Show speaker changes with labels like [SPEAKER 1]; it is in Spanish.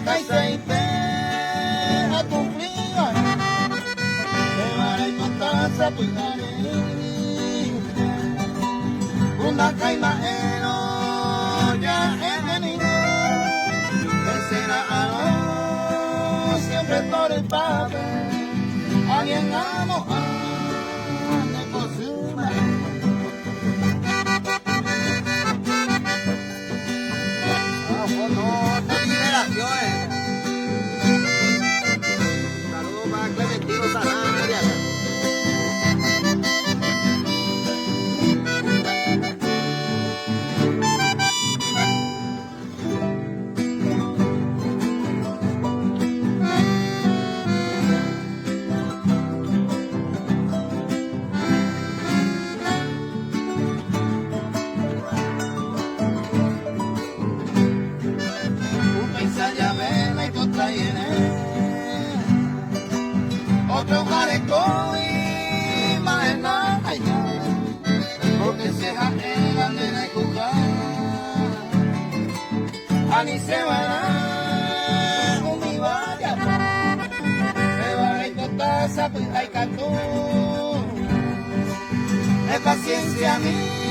[SPEAKER 1] aceite a tu frío, te vale con taza puidare, una caimaero ya es venido, será siempre por el papel, alguien amo de cosuma.
[SPEAKER 2] Saludos para Clementino Sanabria.
[SPEAKER 1] Otro jareco y más nada allá, porque se jaera de la cuca, ani se va un mi vaya, se va a taza pues hay catú, es paciencia mía.